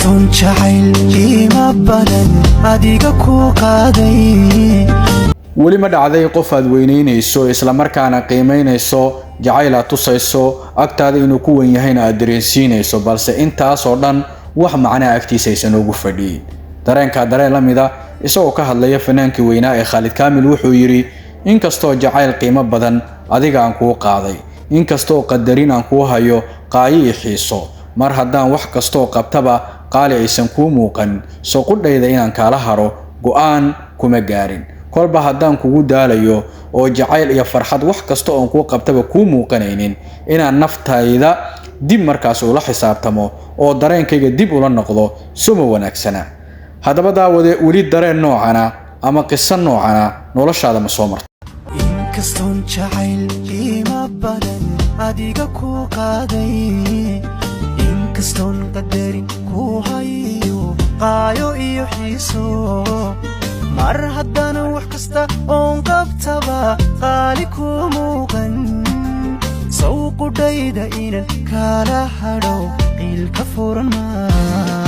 inkastoon jacayl qiimo badan adiga ku qaaday weli ma dhacday qof aad weyneynayso isla markaana qiimeynayso jacayl aad tusayso agtaada inuu ku weyn yahayna aad dareensiinayso balse intaas oo dhan wax macna agtiisa aysan ugu fadhiyin dareenka dareen la mida isagoo ka hadlaya fanaankii weynaa ee Khalid Kaamil wuxuu yiri inkastoo jacayl qiimo badan adiga aan ku qaaday inkastoo qadarin aan ku hayo qaayi xiiso mar haddaan wax kastoo qabtaba qaali aysan ku muuqan soo qudhayda inaan kala haro go'aan kuma gaarin kolba haddaan kugu daalayo oo jacayl iyo farxad wax kasto oo ku qabtaba ku muuqanaynin inaan naftayda dib markaas ula xisaabtamo oo dareenkayga dib ula noqdo suma wanaagsana haddaba daawade weli dareen noocana ama qiso noocana noloshaada ma soo martay inkastoon jacayl qiimo badan adiga ku qaaday inkastoon qadarin ku hayo qaayo iyo xiiso mar haddana wax kasta oon qabtaba qaali ku muuqan soo qudhayda inaan kala hadho qiilka furan maa